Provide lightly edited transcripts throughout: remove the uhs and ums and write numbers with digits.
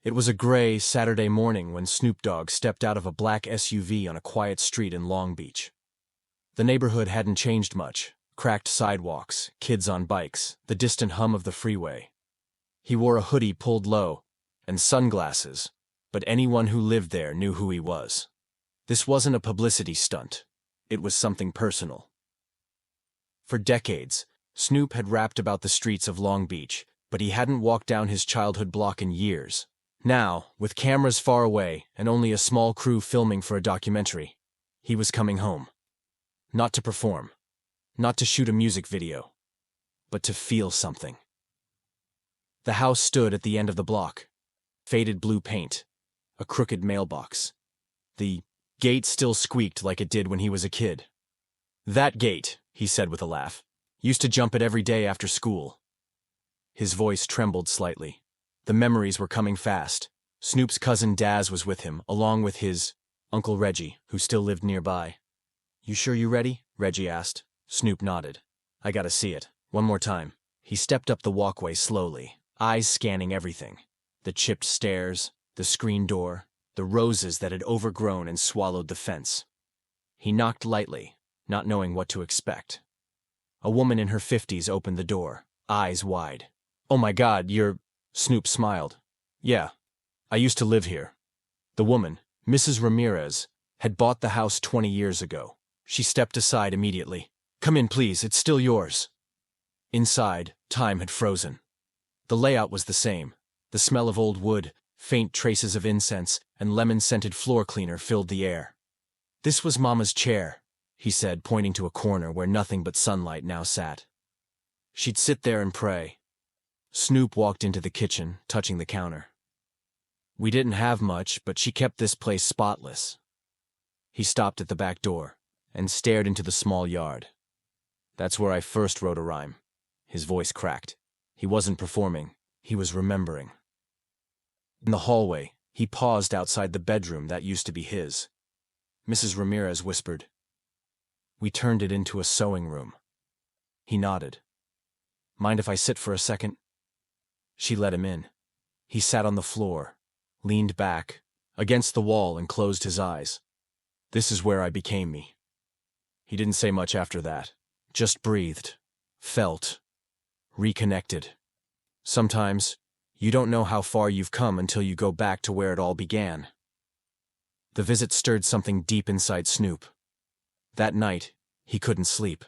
It was a gray Saturday morning when Snoop Dogg stepped out of a black SUV on a quiet street in Long Beach. The neighborhood hadn't changed much. Cracked sidewalks, kids on bikes, the distant hum of the freeway. He wore a hoodie pulled low and sunglasses, but anyone who lived there knew who he was. This wasn't a publicity stunt. It was something personal. For decades, Snoop had rapped about the streets of Long Beach, but he hadn't walked down his childhood block in years. Now, with cameras far away and only a small crew filming for a documentary, he was coming home. Not to perform, not to shoot a music video, but to feel something. The house stood at the end of the block. Faded blue paint, a crooked mailbox. The gate still squeaked like it did when he was a kid. "That gate," he said with a laugh, "used to jump it every day after school." His voice trembled slightly. The memories were coming fast. Snoop's cousin Daz was with him, along with his Uncle Reggie, who still lived nearby. "You sure you ready?" Reggie asked. Snoop nodded. "I gotta see it. One more time." He stepped up the walkway slowly, eyes scanning everything. The chipped stairs, the screen door, the roses that had overgrown and swallowed the fence. He knocked lightly, not knowing what to expect. A woman in her 50s opened the door, eyes wide. "Oh my God, you're..." Snoop smiled. "Yeah, I used to live here." The woman, Mrs. Ramirez, had bought the house 20 years ago. She stepped aside immediately. "Come in, please, it's still yours." Inside, time had frozen. The layout was the same. The smell of old wood, faint traces of incense, and lemon-scented floor cleaner filled the air. "This was Mama's chair," he said, pointing to a corner where nothing but sunlight now sat. "She'd sit there and pray." Snoop walked into the kitchen, touching the counter. "We didn't have much, but she kept this place spotless." He stopped at the back door and stared into the small yard. "That's where I first wrote a rhyme." His voice cracked. He wasn't performing. He was remembering. In the hallway, he paused outside the bedroom that used to be his. Mrs. Ramirez whispered, "We turned it into a sewing room." He nodded. "Mind if I sit for a second?" She let him in. He sat on the floor, leaned back, against the wall and closed his eyes. "This is where I became me." He didn't say much after that, just breathed, felt, reconnected. Sometimes, you don't know how far you've come until you go back to where it all began. The visit stirred something deep inside Snoop. That night, he couldn't sleep.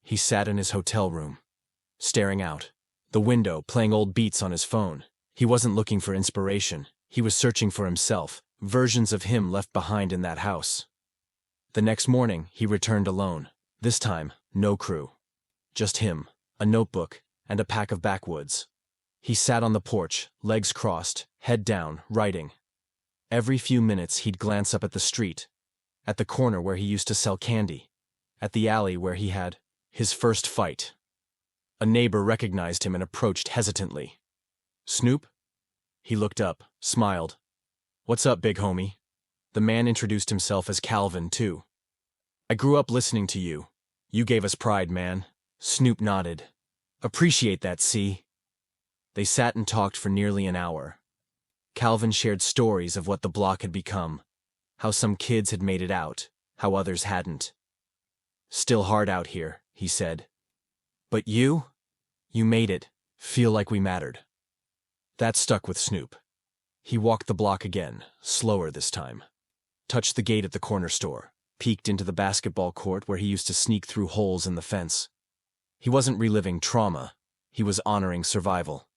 He sat in his hotel room, staring out the window, playing old beats on his phone. He wasn't looking for inspiration. He was searching for himself, versions of him left behind in that house. The next morning, he returned alone. This time, no crew. Just him, a notebook, and a pack of backwoods. He sat on the porch, legs crossed, head down, writing. Every few minutes, he'd glance up at the street, at the corner where he used to sell candy, at the alley where he had his first fight. A neighbor recognized him and approached hesitantly. "Snoop?" He looked up, smiled. "What's up, big homie?" The man introduced himself as Calvin, too. "I grew up listening to you. You gave us pride, man." Snoop nodded. "Appreciate that, see?" They sat and talked for nearly an hour. Calvin shared stories of what the block had become, how some kids had made it out, how others hadn't. "Still hard out here," he said. "But you made it feel like we mattered." That stuck with Snoop. He walked the block again, slower this time. Touched the gate at the corner store, peeked into the basketball court where he used to sneak through holes in the fence. He wasn't reliving trauma, he was honoring survival.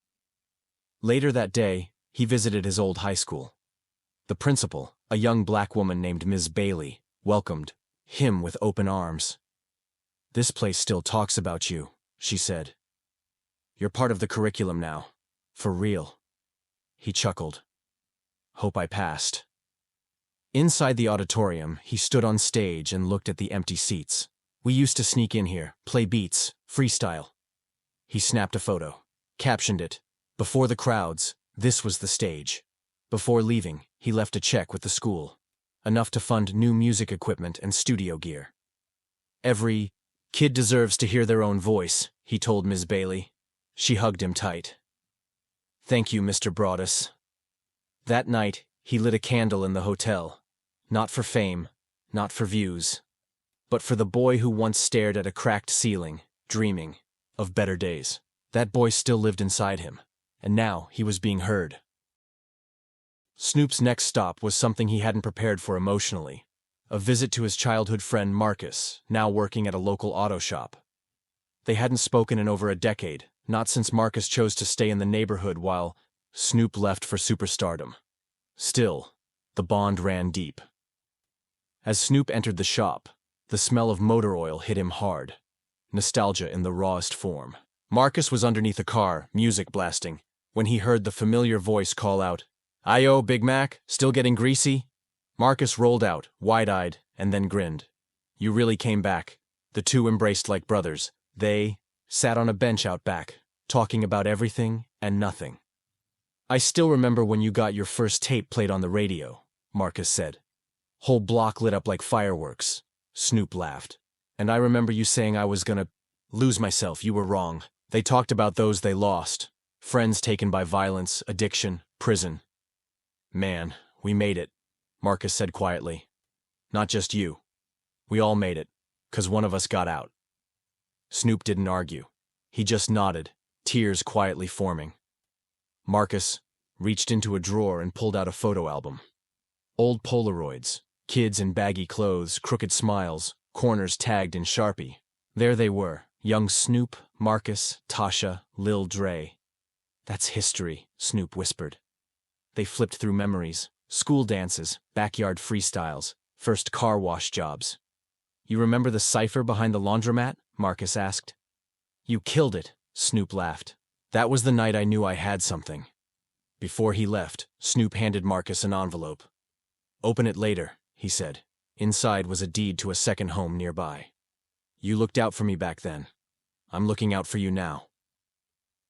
Later that day, he visited his old high school. The principal, a young black woman named Ms. Bailey, welcomed him with open arms. "This place still talks about you," she said. "You're part of the curriculum now. For real." He chuckled. "Hope I passed." Inside the auditorium, he stood on stage and looked at the empty seats. "We used to sneak in here, play beats, freestyle." He snapped a photo, captioned it, "Before the crowds, this was the stage." Before leaving, he left a check with the school, enough to fund new music equipment and studio gear. "Every kid deserves to hear their own voice," he told Ms. Bailey. She hugged him tight. "Thank you, Mr. Broadus." That night, he lit a candle in the hotel. Not for fame, not for views, but for the boy who once stared at a cracked ceiling, dreaming of better days. That boy still lived inside him, and now he was being heard. Snoop's next stop was something he hadn't prepared for emotionally. A visit to his childhood friend Marcus, now working at a local auto shop. They hadn't spoken in over a decade, not since Marcus chose to stay in the neighborhood while Snoop left for superstardom. Still, the bond ran deep. As Snoop entered the shop, the smell of motor oil hit him hard. Nostalgia in the rawest form. Marcus was underneath a car, music blasting, when he heard the familiar voice call out, "Ayo, Big Mac, still getting greasy?" Marcus rolled out, wide-eyed, and then grinned. "You really came back." The two embraced like brothers. They sat on a bench out back, talking about everything and nothing. "I still remember when you got your first tape played on the radio," Marcus said. "Whole block lit up like fireworks." Snoop laughed. "And I remember you saying I was gonna lose myself. You were wrong." They talked about those they lost. Friends taken by violence, addiction, prison. "Man, we made it," Marcus said quietly. "Not just you. We all made it, 'cause one of us got out." Snoop didn't argue. He just nodded, tears quietly forming. Marcus reached into a drawer and pulled out a photo album. Old Polaroids, kids in baggy clothes, crooked smiles, corners tagged in Sharpie. There they were, young Snoop, Marcus, Tasha, Lil Dre. "That's history," Snoop whispered. They flipped through memories, school dances, backyard freestyles, first car wash jobs. "You remember the cipher behind the laundromat?" Marcus asked. "You killed it," Snoop laughed. "That was the night I knew I had something." Before he left, Snoop handed Marcus an envelope. "Open it later," he said. Inside was a deed to a second home nearby. "You looked out for me back then. I'm looking out for you now."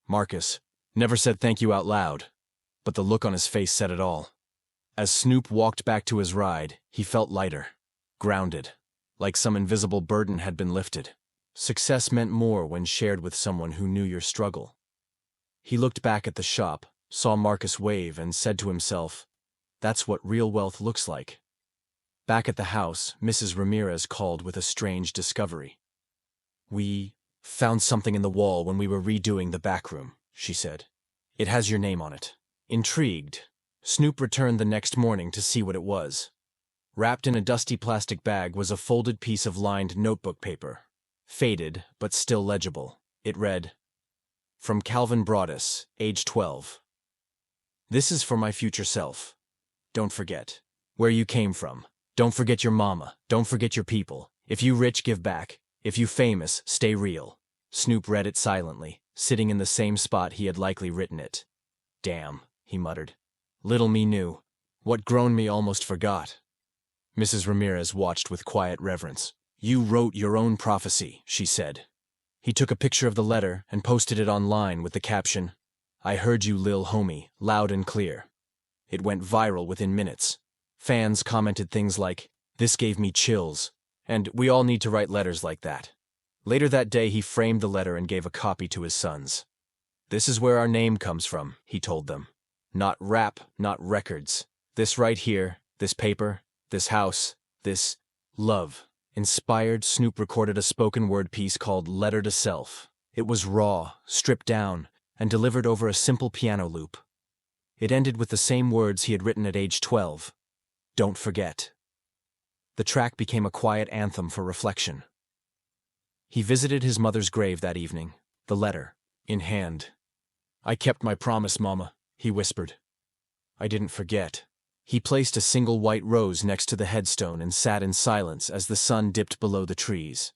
Marcus never said thank you out loud, but the look on his face said it all. As Snoop walked back to his ride, he felt lighter, grounded, like some invisible burden had been lifted. Success meant more when shared with someone who knew your struggle. He looked back at the shop, saw Marcus wave, and said to himself, "That's what real wealth looks like." Back at the house, Mrs. Ramirez called with a strange discovery. "We found something in the wall when we were redoing the back room," she said. "It has your name on it." Intrigued, Snoop returned the next morning to see what it was. Wrapped in a dusty plastic bag was a folded piece of lined notebook paper. Faded, but still legible. It read, "From Calvin Broadus, age 12. This is for my future self. Don't forget where you came from. Don't forget your mama. Don't forget your people. If you rich, give back. If you famous, stay real." Snoop read it silently, sitting in the same spot he had likely written it. "Damn," he muttered. "Little me knew. What grown me almost forgot." Mrs. Ramirez watched with quiet reverence. "You wrote your own prophecy," she said. He took a picture of the letter and posted it online with the caption, "I heard you, lil homie, loud and clear." It went viral within minutes. Fans commented things like, "This gave me chills," and "We all need to write letters like that." Later that day, he framed the letter and gave a copy to his sons. "This is where our name comes from," he told them. "Not rap, not records. This right here, this paper, this house, this love." Inspired, Snoop recorded a spoken word piece called "Letter to Self." It was raw, stripped down, and delivered over a simple piano loop. It ended with the same words he had written at age 12. "Don't forget." The track became a quiet anthem for reflection. He visited his mother's grave that evening, the letter in hand. "I kept my promise, Mama," he whispered. "I didn't forget." He placed a single white rose next to the headstone and sat in silence as the sun dipped below the trees.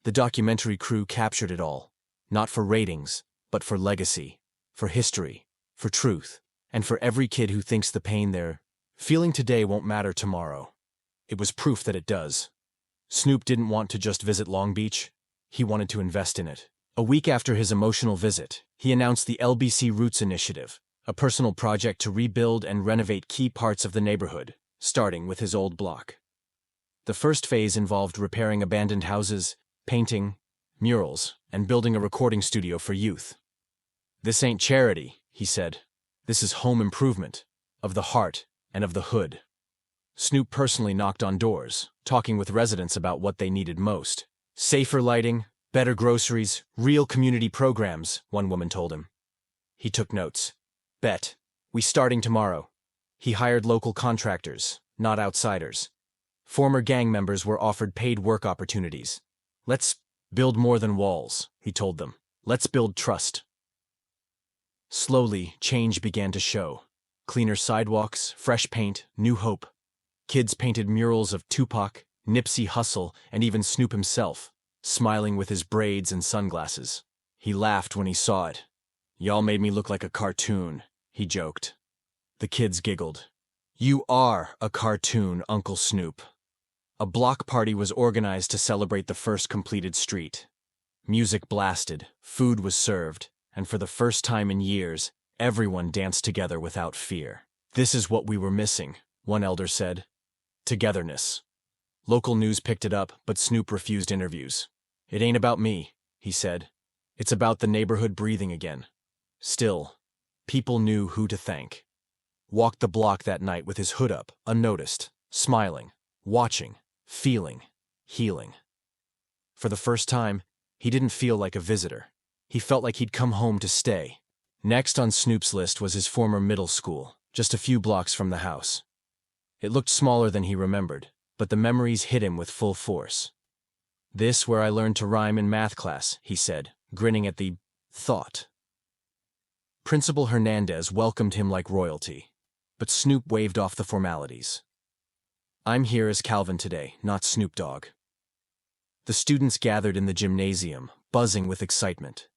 The documentary crew captured it all, not for ratings, but for legacy, for history, for truth, and for every kid who thinks the pain they're feeling today won't matter tomorrow. It was proof that it does. Snoop didn't want to just visit Long Beach. He wanted to invest in it. A week after his emotional visit, he announced the LBC Roots Initiative, a personal project to rebuild and renovate key parts of the neighborhood, starting with his old block. The first phase involved repairing abandoned houses, painting, murals, and building a recording studio for youth. "This ain't charity," he said. "This is home improvement, of the heart, and of the hood. Snoop personally knocked on doors, talking with residents about what they needed most. Safer lighting, better groceries, real community programs, one woman told him. He took notes. Bet. We starting tomorrow. He hired local contractors, not outsiders. Former gang members were offered paid work opportunities. Let's build more than walls, he told them. Let's build trust. Slowly, change began to show. Cleaner sidewalks, fresh paint, new hope. Kids painted murals of Tupac, Nipsey Hussle, and even Snoop himself, smiling with his braids and sunglasses. He laughed when he saw it. "Y'all made me look like a cartoon," he joked. The kids giggled. "You are a cartoon, Uncle Snoop." A block party was organized to celebrate the first completed street. Music blasted, food was served, and for the first time in years, everyone danced together without fear. "This is what we were missing," one elder said. Togetherness. Local news picked it up, but Snoop refused interviews. "It ain't about me," he said. "It's about the neighborhood breathing again." Still, people knew who to thank. Walked the block that night with his hood up, unnoticed, smiling, watching, feeling, healing. For the first time, he didn't feel like a visitor. He felt like he'd come home to stay. Next on Snoop's list was his former middle school, just a few blocks from the house. It looked smaller than he remembered, but the memories hit him with full force. "This where I learned to rhyme in math class," he said, grinning at the thought. Principal Hernandez welcomed him like royalty, but Snoop waved off the formalities. "I'm here as Calvin today, not Snoop Dogg." The students gathered in the gymnasium, buzzing with excitement.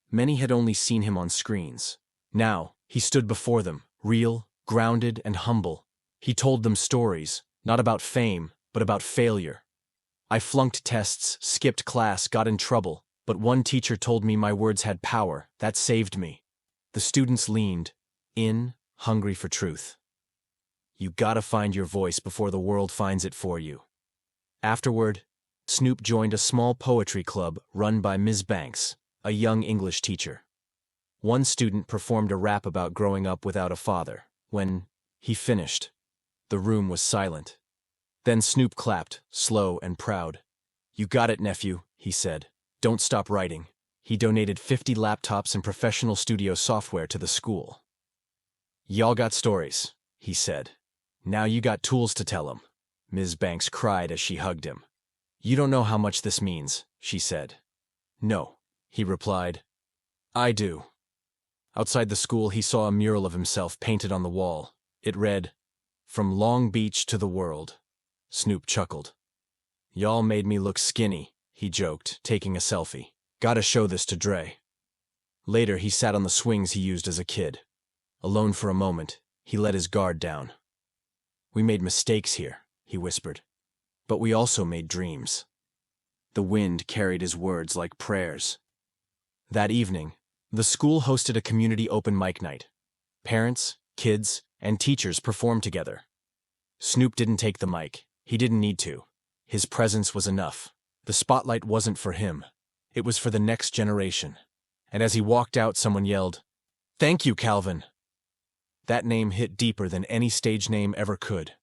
Many had only seen him on screens. Now, he stood before them, real, grounded, and humble. He told them stories, not about fame, but about failure. "I flunked tests, skipped class, got in trouble, but one teacher told me my words had power. That saved me." The students leaned in, hungry for truth. "You gotta find your voice before the world finds it for you." Afterward, Snoop joined a small poetry club run by Ms. Banks, a young English teacher. One student performed a rap about growing up without a father. When he finished, the room was silent. Then Snoop clapped, slow and proud. "You got it, nephew," he said. "Don't stop writing." He donated 50 laptops and professional studio software to the school. "Y'all got stories," he said. "Now you got tools to tell 'em." Ms. Banks cried as she hugged him. "You don't know how much this means," she said. "No," he replied. "I do." Outside the school, he saw a mural of himself painted on the wall. It read, "From Long Beach to the world." Snoop chuckled. "Y'all made me look skinny," he joked, taking a selfie. "Gotta show this to Dre." Later, he sat on the swings he used as a kid. Alone for a moment, he let his guard down. "We made mistakes here," he whispered. "But we also made dreams." The wind carried his words like prayers. That evening, the school hosted a community open mic night. Parents, kids, and teachers performed together. Snoop didn't take the mic. He didn't need to. His presence was enough. The spotlight wasn't for him. It was for the next generation. And as he walked out, someone yelled, "Thank you, Calvin." That name hit deeper than any stage name ever could.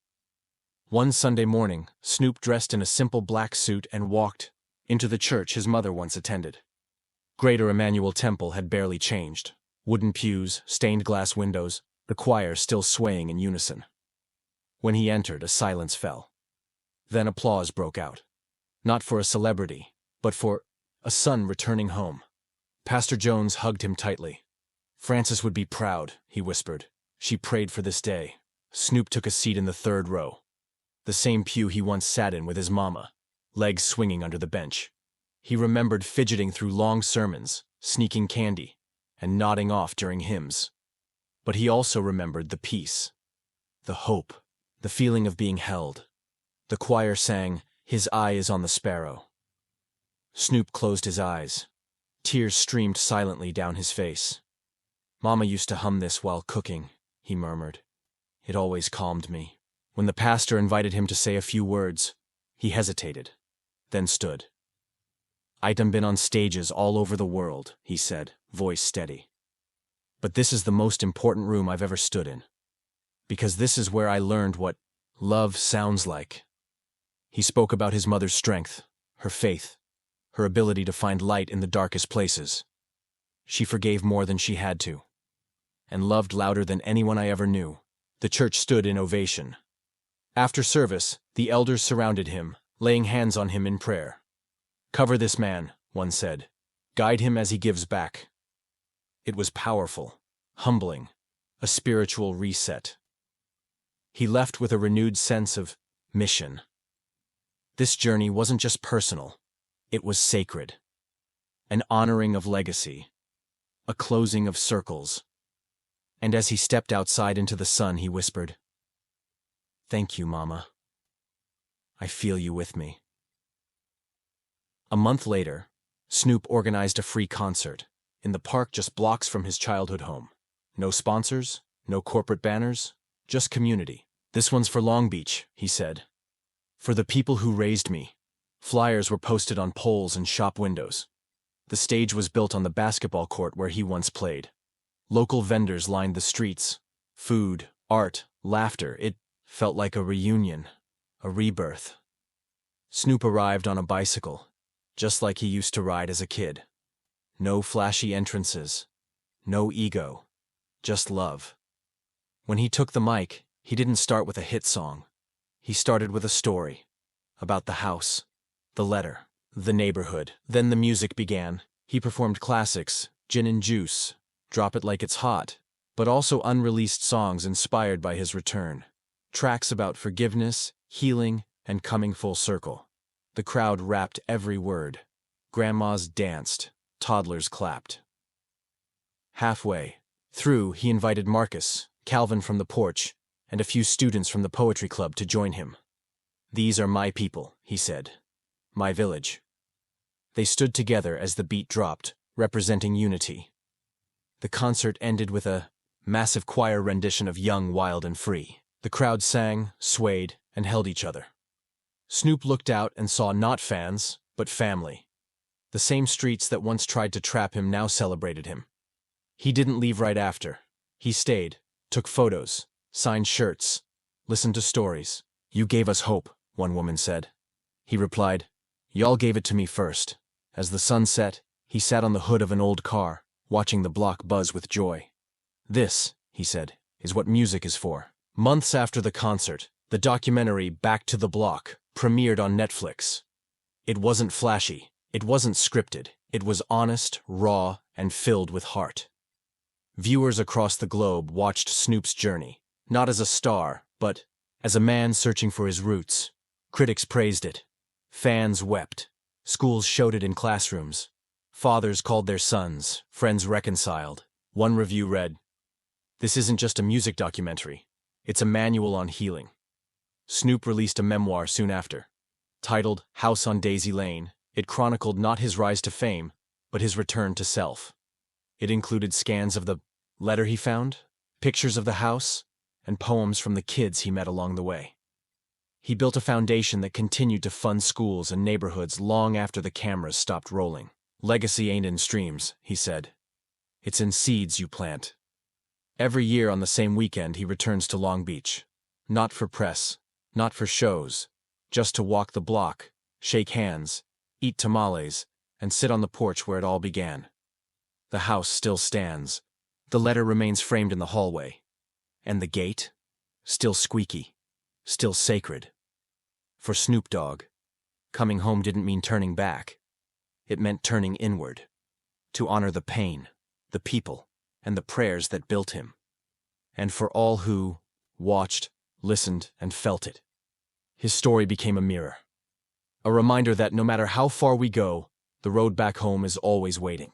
One Sunday morning, Snoop dressed in a simple black suit and walked into the church his mother once attended. Greater Emmanuel Temple had barely changed. Wooden pews, stained glass windows, the choir still swaying in unison. When he entered, a silence fell. Then applause broke out. Not for a celebrity, but for a son returning home. Pastor Jones hugged him tightly. "Frances would be proud," he whispered. "She prayed for this day." Snoop took a seat in the third row. The same pew he once sat in with his mama, legs swinging under the bench. He remembered fidgeting through long sermons, sneaking candy, and nodding off during hymns. But he also remembered the peace, the hope, the feeling of being held. The choir sang, "His eye is on the sparrow." Snoop closed his eyes. Tears streamed silently down his face. "Mama used to hum this while cooking," he murmured. "It always calmed me." When the pastor invited him to say a few words, he hesitated, then stood. "I'd been on stages all over the world," he said, voice steady. "But this is the most important room I've ever stood in. because this is where I learned what love sounds like." He spoke about his mother's strength, her faith, her ability to find light in the darkest places. She forgave more than she had to, and loved louder than anyone I ever knew. The church stood in ovation. After service, the elders surrounded him, laying hands on him in prayer. "Cover this man," one said. "Guide him as he gives back." It was powerful, humbling, a spiritual reset. He left with a renewed sense of mission. This journey wasn't just personal, it was sacred. An honoring of legacy, a closing of circles. And as he stepped outside into the sun, he whispered, "Thank you, Mama. I feel you with me." A month later, Snoop organized a free concert in the park just blocks from his childhood home. No sponsors, no corporate banners, just community. "This one's for Long Beach," he said. "For the people who raised me." Flyers were posted on poles and shop windows. The stage was built on the basketball court where he once played. Local vendors lined the streets. Food, art, laughter. It felt like a reunion, a rebirth. Snoop arrived on a bicycle, just like he used to ride as a kid. No flashy entrances, no ego, just love. When he took the mic, he didn't start with a hit song. He started with a story about the house, the letter, the neighborhood. Then the music began. He performed classics, Gin and Juice, Drop It Like It's Hot, but also unreleased songs inspired by his return. Tracks about forgiveness, healing, and coming full circle. The crowd rapped every word. Grandmas danced, toddlers clapped. Halfway through, he invited Marcus, Calvin from the porch, and a few students from the poetry club to join him. "These are my people," he said. "My village." They stood together as the beat dropped, representing unity. The concert ended with a massive choir rendition of Young, Wild, and Free. The crowd sang, swayed, and held each other. Snoop looked out and saw not fans, but family. The same streets that once tried to trap him now celebrated him. He didn't leave right after. He stayed, took photos, signed shirts, listened to stories. "You gave us hope," one woman said. He replied, "Y'all gave it to me first." As the sun set, he sat on the hood of an old car, watching the block buzz with joy. "This," he said, "is what music is for." Months after the concert, the documentary Back to the Block premiered on Netflix. It wasn't flashy, it wasn't scripted, it was honest, raw, and filled with heart. Viewers across the globe watched Snoop's journey, not as a star, but as a man searching for his roots. Critics praised it. Fans wept. Schools showed it in classrooms. Fathers called their sons, friends reconciled. One review read, "This isn't just a music documentary, it's a manual on healing." Snoop released a memoir soon after. Titled House on Daisy Lane, it chronicled not his rise to fame, but his return to self. It included scans of the letter he found, pictures of the house, and poems from the kids he met along the way. He built a foundation that continued to fund schools and neighborhoods long after the cameras stopped rolling. "Legacy ain't in streams," he said. "It's in seeds you plant." Every year on the same weekend he returns to Long Beach. Not for press, not for shows, just to walk the block, shake hands, eat tamales, and sit on the porch where it all began. The house still stands. The letter remains framed in the hallway. And the gate? Still squeaky, still sacred. For Snoop Dogg, coming home didn't mean turning back. It meant turning inward, to honor the pain, the people, and the prayers that built him. And for all who watched, listened, and felt it, his story became a mirror. A reminder that no matter how far we go, the road back home is always waiting.